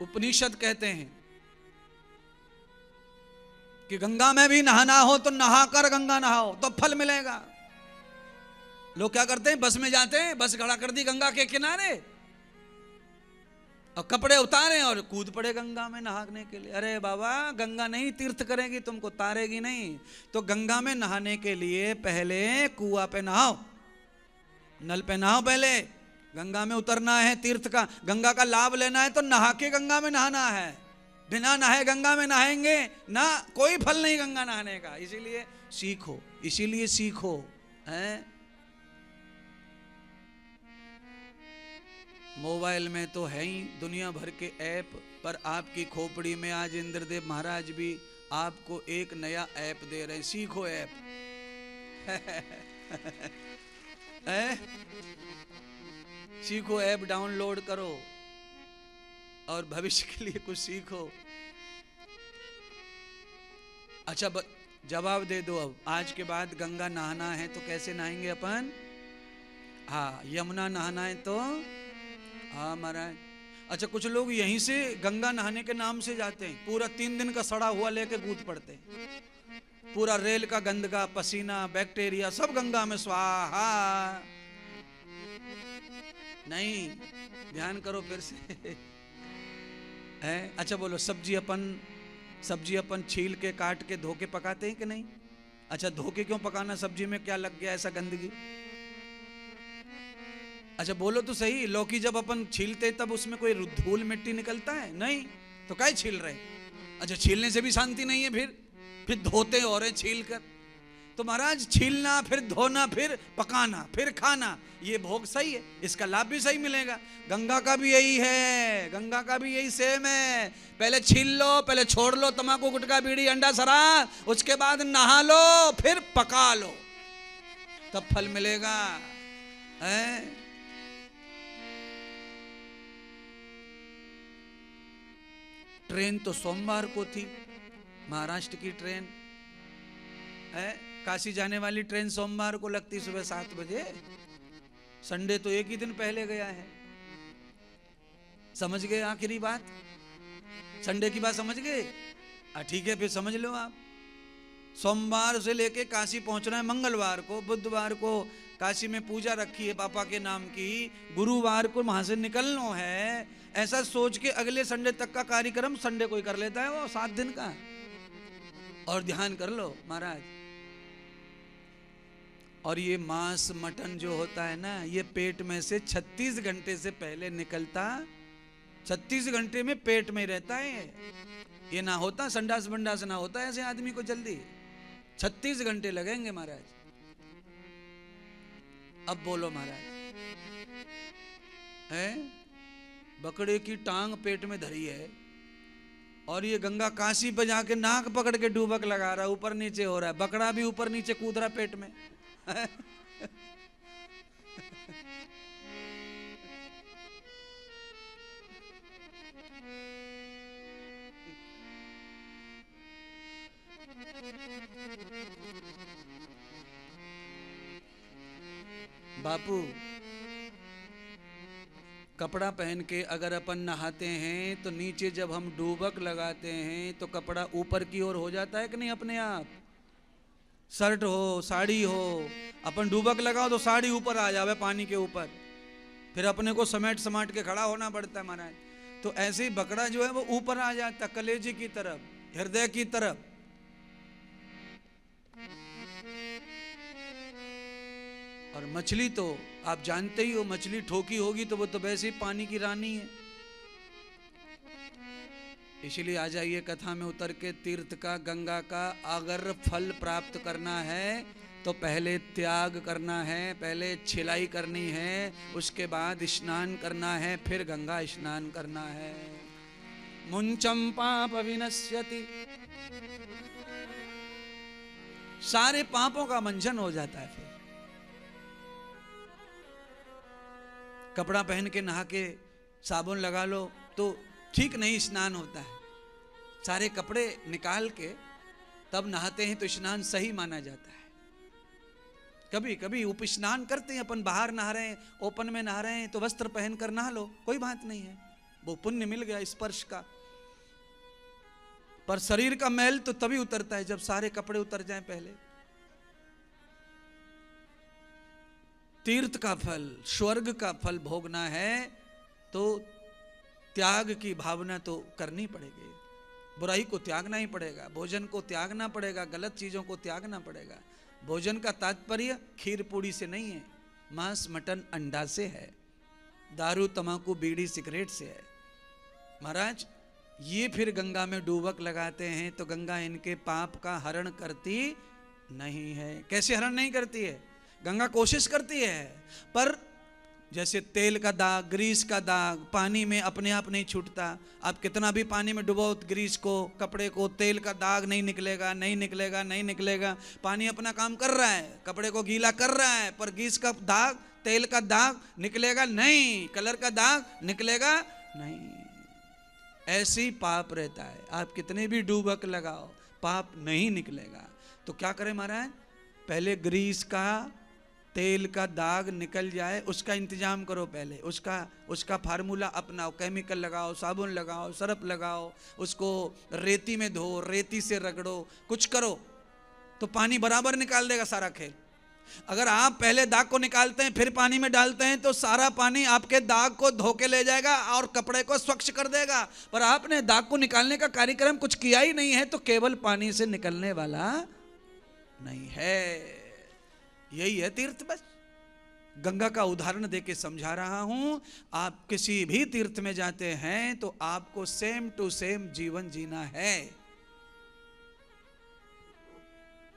उपनिषद कहते हैं कि गंगा में भी नहाना हो तो नहाकर गंगा नहाओ तो फल मिलेगा। लोग क्या करते हैं, बस में जाते हैं, बस खड़ा कर दी गंगा के किनारे और कपड़े उतारे और कूद पड़े गंगा में नहाने के लिए। अरे बाबा, गंगा नहीं तीर्थ करेगी तुमको, तारेगी नहीं। तो गंगा में नहाने के लिए पहले कुआं पे नहाओ, नल पे नहाओ। पहले गंगा में उतरना है, तीर्थ का, गंगा का लाभ लेना है तो नहा के गंगा में नहाना है। बिना नहाए गंगा में नहाएंगे ना, कोई फल नहीं गंगा नहाने का। इसीलिए सीखो, इसीलिए सीखो हैं। मोबाइल में तो है ही दुनिया भर के ऐप, पर आपकी खोपड़ी में आज इंद्रदेव महाराज भी आपको एक नया ऐप दे रहे हैं। सीखो ऐप सीखो, ऐप डाउनलोड करो और भविष्य के लिए कुछ सीखो। अच्छा, जवाब दे दो अब। आज के बाद गंगा नहाना है तो कैसे नहाएंगे अपन? हाँ, यमुना नहाना है तो हाँ महाराज। अच्छा, कुछ लोग यहीं से गंगा नहाने के नाम से जाते हैं, पूरा 3 दिन का सड़ा हुआ लेके कूद पड़ते हैं। पूरा रेल का गंदगा, पसीना, बैक्टीरिया सब गंगा में स्वाहा। नहीं, ध्यान करो फिर से है। अच्छा बोलो, सब्जी अपन छील के काट के धो के पकाते हैं कि नहीं? अच्छा, धो के क्यों पकाना? सब्जी में क्या लग गया ऐसा गंदगी? अच्छा बोलो तो सही, लौकी जब अपन छीलते तब उसमें कोई धूल मिट्टी निकलता है? नहीं, तो क्या छील रहे? अच्छा, छीलने से भी शांति नहीं है, फिर धोते और है छील कर। तो महाराज, छीलना, फिर धोना, फिर पकाना, फिर खाना, ये भोग सही है, इसका लाभ भी सही मिलेगा। गंगा का भी यही है, गंगा का भी यही सेम है। पहले छील लो, पहले छोड़ लो तंबाकू, गुटखा, बीड़ी, अंडा, शराब, उसके बाद नहा लो, फिर पका लो, तब फल मिलेगा है। ट्रेन तो सोमवार को थी, महाराष्ट्र की ट्रेन है, काशी जाने वाली ट्रेन सोमवार को लगती सुबह 7 बजे। संडे तो एक ही दिन पहले गया है। समझ गए आखिरी बात? संडे की बात समझ गए? ठीक है, फिर समझ लो आप। सोमवार से लेके काशी पहुंचना है मंगलवार को, बुधवार को काशी में पूजा रखी है पापा के नाम की, गुरुवार को वहां से निकलना है। ऐसा सोच के अगले संडे तक का कार्यक्रम संडे को ही कर लेता है वो 7 दिन का। और ध्यान कर लो महाराज, और ये मांस मटन जो होता है ना, ये पेट में से 36 घंटे से पहले निकलता, 36 घंटे में पेट में रहता है। ये ना होता संडास बंडास ना होता ऐसे आदमी को जल्दी, 36 घंटे लगेंगे महाराज। अब बोलो महाराज, है बकरे की टांग पेट में धरी है और ये गंगा काशी पे जाके नाक पकड़ के डूबक लगा रहा है, ऊपर नीचे हो रहा है, बकरा भी ऊपर नीचे कूद रहा पेट में बापू, कपड़ा पहन के अगर अपन नहाते हैं तो नीचे जब हम डूबक लगाते हैं तो कपड़ा ऊपर की ओर हो जाता है कि नहीं अपने आप? शर्ट हो, साड़ी हो, अपन डूबक लगाओ तो साड़ी ऊपर आ जावे पानी के ऊपर, फिर अपने को समेट समाट के खड़ा होना पड़ता है महाराज। तो ऐसे ही बकरा जो है वो ऊपर आ जाता है, कलेजे की तरफ, हृदय की तरफ। और मछली तो आप जानते ही हो, मछली ठोकी होगी तो वो तो वैसे ही पानी की रानी है। इसलिए आ जाइए कथा में उतर के, तीर्थ का, गंगा का अगर फल प्राप्त करना है तो पहले त्याग करना है, पहले छिलाई करनी है, उसके बाद स्नान करना है, फिर गंगा स्नान करना है। मुंचम पाप विनश्यति, सारे पापों का मंजन हो जाता है। फिर कपड़ा पहन के नहा के साबुन लगा लो तो ठीक नहीं स्नान होता है, सारे कपड़े निकाल के तब नहाते हैं तो स्नान सही माना जाता है। कभी कभी उपस्नान करते हैं अपन, बाहर नहा रहे हैं, ओपन में नहा रहे हैं तो वस्त्र पहन कर नहा लो, कोई बात नहीं है, वो पुण्य मिल गया स्पर्श का। पर शरीर का मैल तो तभी उतरता है जब सारे कपड़े उतर जाएं पहले। तीर्थ का फल, स्वर्ग का फल भोगना है तो त्याग की भावना तो करनी पड़ेगी। बुराई को त्यागना ही पड़ेगा, भोजन को त्यागना पड़ेगा, गलत चीजों को त्यागना पड़ेगा। भोजन का तात्पर्य खीर पूड़ी से नहीं है, मांस मटन अंडा से है, दारू तंबाकू बीड़ी सिगरेट से है। महाराज ये फिर गंगा में डूबक लगाते हैं तो गंगा इनके पाप का हरण करती नहीं है। कैसे हरण नहीं करती है? गंगा कोशिश करती है, पर जैसे तेल का दाग, ग्रीस का दाग पानी में अपने आप नहीं छूटता। आप कितना भी पानी में डुबाओ ग्रीस को, कपड़े को, तेल का दाग नहीं निकलेगा, नहीं निकलेगा, नहीं निकलेगा। पानी अपना काम कर रहा है, कपड़े को गीला कर रहा है, पर ग्रीस का दाग, तेल का दाग निकलेगा नहीं, कलर का दाग निकलेगा नहीं। ऐसे ही पाप रहता है, आप कितने भी डूबक लगाओ पाप नहीं निकलेगा। तो क्या करें महाराज? पहले ग्रीस का, तेल का दाग निकल जाए उसका इंतजाम करो। पहले उसका फार्मूला अपनाओ, केमिकल लगाओ, साबुन लगाओ, सरफ लगाओ, उसको रेती में धो, रेती से रगड़ो, कुछ करो तो पानी बराबर निकाल देगा सारा खेल। अगर आप पहले दाग को निकालते हैं फिर पानी में डालते हैं तो सारा पानी आपके दाग को धो के ले जाएगा और कपड़े को स्वच्छ कर देगा। पर आपने दाग को निकालने का कार्यक्रम कुछ किया ही नहीं है तो केवल पानी से निकलने वाला नहीं है। यही है तीर्थ। बस गंगा का उदाहरण देके समझा रहा हूं। आप किसी भी तीर्थ में जाते हैं तो आपको सेम टू सेम जीवन जीना है।